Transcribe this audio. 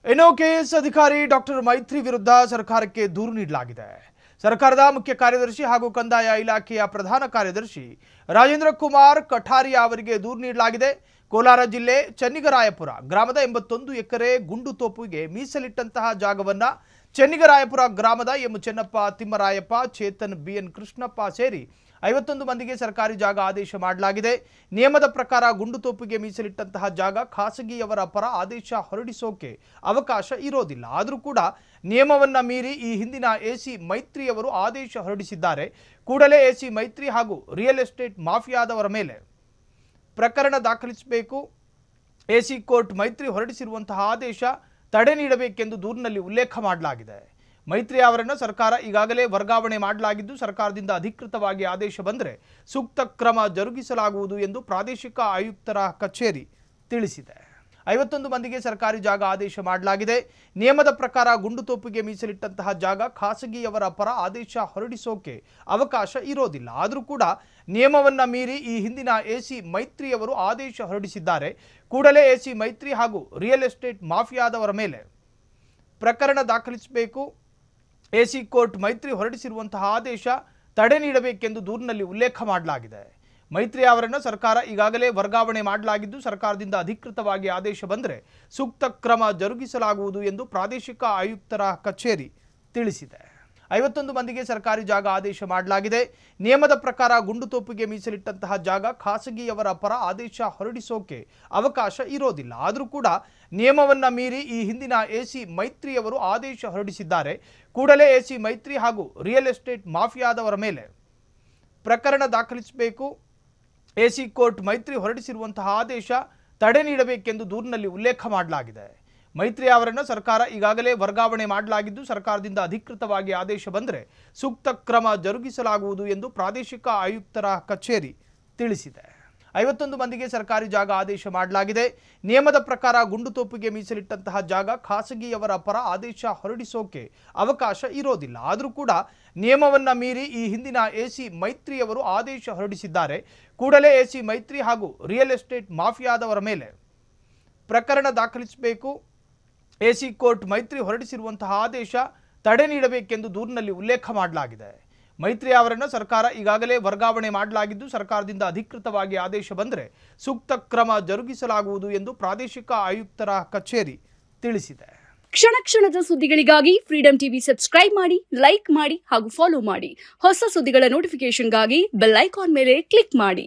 ಇನ್ನು ಕೆಎಸ್ ಅಧಿಕಾರಿ ಡಾಕ್ಟರ್ ಮೈತ್ರಿ ವಿರುದ್ಧ ಸರ್ಕಾರಕ್ಕೆ ದೂರು ನೀಡಲಾಗಿದೆ. ಸರ್ಕಾರದ ಮುಖ್ಯ ಕಾರ್ಯದರ್ಶಿ ಹಾಗೂ ಕಂದಾಯ ಇಲಾಖೆಯ ಪ್ರಧಾನ ಕಾರ್ಯದರ್ಶಿ ರಾಜೇಂದ್ರ ಕುಮಾರ್ ಕಠಾರಿಯಾ ಅವರಿಗೆ ದೂರು ನೀಡಲಾಗಿದೆ. ಕೋಲಾರ ಜಿಲ್ಲೆ ಚೆನ್ನಿಗರಾಯಪುರ ಗ್ರಾಮದ 81 ಎಕರೆ ಗುಂಡು ತೋಪಿಗೆ ಮೀಸಲಿಟ್ಟಂತಹ ಜಾಗವನ್ನ ಚೆನ್ನಿಗರಾಯಪುರ ಗ್ರಾಮದ ಎಂ ಚೆನ್ನಪ್ಪ, ತಿಮ್ಮರಾಯಪ್ಪ, ಚೇತನ್, ಬಿಎನ್ ಕೃಷ್ಣಪ್ಪ ಸೇರಿ 51 ಮಂದಿಗೆ ಸರ್ಕಾರಿ ಜಾಗ ಆದೇಶ ಮಾಡಲಾಗಿದೆ. ನಿಯಮದ ಪ್ರಕಾರ ಗುಂಡುತೋಪಿಗೆ ಮೀಸಲಿಟ್ಟಂತಹ ಜಾಗ ಖಾಸಗಿಯವರ ಪರ ಆದೇಶ ಹೊರಡಿಸೋಕೆ ಅವಕಾಶ ಇರೋದಿಲ್ಲ. ಆದರೂ ಕೂಡ ನಿಯಮವನ್ನ ಮೀರಿ ಈ ಹಿಂದಿನ ಎಸಿ ಮೈತ್ರಿ ಅವರು ಆದೇಶ ಹೊರಡಿಸಿದ್ದಾರೆ. ಕೂಡಲೇ ಎಸಿ ಮೈತ್ರಿ ಹಾಗೂ ರಿಯಲ್ ಎಸ್ಟೇಟ್ ಮಾಫಿಯಾದವರ ಮೇಲೆ ಪ್ರಕರಣ ದಾಖಲಿಸಬೇಕು. ಎಸಿ ಕೋರ್ಟ್ ಮೈತ್ರಿ ಹೊರಡಿಸಿರುವಂತಹ ಆದೇಶ ತಡೆ ನೀಡಬೇಕೆಂದು ದೂರಿನಲ್ಲಿ ಉಲ್ಲೇಖ ಮಾಡಲಾಗಿದೆ. ಮೈತ್ರಿ ಅವರನ್ನು ಸರ್ಕಾರ ಈಗಾಗಲೇ ವರ್ಗಾವಣೆ ಮಾಡಲಾಗಿದ್ದು, ಸರ್ಕಾರದಿಂದ ಅಧಿಕೃತವಾಗಿ ಆದೇಶ ಬಂದರೆ ಸೂಕ್ತ ಕ್ರಮ ಜರುಗಿಸಲಾಗುವುದು ಎಂದು ಪ್ರಾದೇಶಿಕ ಆಯುಕ್ತರ ಕಚೇರಿ ತಿಳಿಸಿದೆ. 51 ಮಂದಿಗೆ ಸರ್ಕಾರಿ ಜಾಗ ಆದೇಶ ಮಾಡಲಾಗಿದೆ. ನಿಯಮದ ಪ್ರಕಾರ ಗುಂಡುತೋಪಿಗೆ ಮೀಸಲಿಟ್ಟಂತಹ ಜಾಗ ಖಾಸಗಿಯವರ ಪರ ಆದೇಶ ಹೊರಡಿಸೋಕೆ ಅವಕಾಶ ಇರೋದಿಲ್ಲ. ಆದರೂ ಕೂಡ ನಿಯಮವನ್ನ ಮೀರಿ ಈ ಹಿಂದಿನ ಎಸಿ ಮೈತ್ರಿ ಅವರು ಆದೇಶ ಹೊರಡಿಸಿದ್ದಾರೆ. ಕೂಡಲೇ ಎಸಿ ಮೈತ್ರಿ ಹಾಗೂ ರಿಯಲ್ ಎಸ್ಟೇಟ್ ಮಾಫಿಯಾದವರ ಮೇಲೆ ಪ್ರಕರಣ ದಾಖಲಿಸಬೇಕು. ಎಸಿ ಕೋರ್ಟ್ ಮೈತ್ರಿ ಹೊರಡಿಸಿರುವಂತಹ ಆದೇಶ ತಡೆ ನೀಡಬೇಕೆಂದು ದೂರಿನಲ್ಲಿ ಉಲ್ಲೇಖ ಮಾಡಲಾಗಿದೆ. ಮೈತ್ರಿ ಅವರನ್ನು ಸರ್ಕಾರ ಈಗಾಗಲೇ ವರ್ಗಾವಣೆ ಮಾಡಲಾಗಿದ್ದು, ಸರ್ಕಾರದಿಂದ ಅಧಿಕೃತವಾಗಿ ಆದೇಶ ಬಂದರೆ ಸೂಕ್ತ ಕ್ರಮ ಜರುಗಿಸಲಾಗುವುದು ಎಂದು ಪ್ರಾದೇಶಿಕ ಆಯುಕ್ತರ ಕಚೇರಿ ತಿಳಿಸಿದೆ. 51 ಮಂದಿಗೆ ಸರ್ಕಾರಿ ಜಾಗ ಆದೇಶ ಮಾಡಲಾಗಿದೆ. ನಿಯಮದ ಪ್ರಕಾರ ಗುಂಡುತೋಪಿಗೆ ಮೀಸಲಿಟ್ಟಂತಹ ಜಾಗ ಖಾಸಗಿಯವರ ಪರ ಆದೇಶ ಹೊರಡಿಸೋಕೆ ಅವಕಾಶ ಇರೋದಿಲ್ಲ. ಆದರೂ ಕೂಡ ನಿಯಮವನ್ನ ಮೀರಿ ಈ ಹಿಂದಿನ ಎಸಿ ಮೈತ್ರಿ ಅವರು ಆದೇಶ ಹೊರಡಿಸಿದ್ದಾರೆ. ಕೂಡಲೇ ಎಸಿ ಮೈತ್ರಿ ಹಾಗೂ ರಿಯಲ್ ಎಸ್ಟೇಟ್ ಮಾಫಿಯಾದವರ ಮೇಲೆ ಪ್ರಕರಣ ದಾಖಲಿಸಬೇಕು. ಎಸಿ ಕೋರ್ಟ್ ಮೈತ್ರಿ ಹೊರಡಿಸಿರುವಂತಹ ಆದೇಶ ತಡೆ ನೀಡಬೇಕೆಂದು ದೂರಿನಲ್ಲಿ ಉಲ್ಲೇಖ ಮಾಡಲಾಗಿದೆ. ಮೈತ್ರಿ ಅವರನ್ನು ಸರ್ಕಾರ ಈಗಾಗಲೇ ವರ್ಗಾವಣೆ ಮಾಡಲಾಗಿದ್ದು, ಸರ್ಕಾರದಿಂದ ಅಧಿಕೃತವಾಗಿ ಆದೇಶ ಬಂದರೆ ಸೂಕ್ತ ಕ್ರಮ ಜರುಗಿಸಲಾಗುವುದು ಎಂದು ಪ್ರಾದೇಶಿಕ ಆಯುಕ್ತರ ಕಚೇರಿ ತಿಳಿಸಿದೆ. 51 ಮಂದಿಗೆ ಸರ್ಕಾರಿ ಜಾಗ ಆದೇಶ ಮಾಡಲಾಗಿದೆ. ನಿಯಮದ ಪ್ರಕಾರ ಗುಂಡುತೋಪಿಗೆ ಮೀಸಲಿಟ್ಟಂತಹ ಜಾಗ ಖಾಸಗಿಯವರ ಪರ ಆದೇಶ ಹೊರಡಿಸೋಕೆ ಅವಕಾಶ ಇರೋದಿಲ್ಲ. ಆದರೂ ಕೂಡ ನಿಯಮವನ್ನ ಮೀರಿ ಈ ಹಿಂದಿನ ಎಸಿ ಮೈತ್ರಿ ಅವರು ಆದೇಶ ಹೊರಡಿಸಿದ್ದಾರೆ. ಕೂಡಲೇ ಎಸಿ ಮೈತ್ರಿ ಹಾಗೂ ರಿಯಲ್ ಎಸ್ಟೇಟ್ ಮಾಫಿಯಾದವರ ಮೇಲೆ ಪ್ರಕರಣ ದಾಖಲಿಸಬೇಕು. ಎಸಿ ಕೋರ್ಟ್ ಮೈತ್ರಿ ಹೊರಡಿಸಿರುವಂತಹ ಆದೇಶ ತಡೆ ನೀಡಬೇಕೆಂದು ದೂರಿನಲ್ಲಿ ಉಲ್ಲೇಖ ಮಾಡಲಾಗಿದೆ. ಮೈತ್ರಿ ಅವರನ್ನು ಸರ್ಕಾರ ಈಗಾಗಲೇ ವರ್ಗಾವಣೆ ಮಾಡಲಾಗಿದ್ದು, ಸರ್ಕಾರದಿಂದ ಅಧಿಕೃತವಾಗಿ ಆದೇಶ ಬಂದರೆ ಸೂಕ್ತ ಕ್ರಮ ಜರುಗಿಸಲಾಗುವುದು ಎಂದು ಪ್ರಾದೇಶಿಕ ಆಯುಕ್ತರ ಕಚೇರಿ ತಿಳಿಸಿದೆ. ಕ್ಷಣ ಕ್ಷಣದ ಸುದ್ದಿಗಳಿಗಾಗಿ ಫ್ರೀಡಂ ಟಿವಿ ಸಬ್ಸ್ಕ್ರೈಬ್ ಮಾಡಿ, ಲೈಕ್ ಮಾಡಿ ಹಾಗೂ ಫಾಲೋ ಮಾಡಿ. ಹೊಸ ಸುದ್ದಿಗಳ ನೋಟಿಫಿಕೇಶನ್ಗಾಗಿ ಬೆಲ್ ಐಕಾನ್ ಮೇಲೆ ಕ್ಲಿಕ್ ಮಾಡಿ.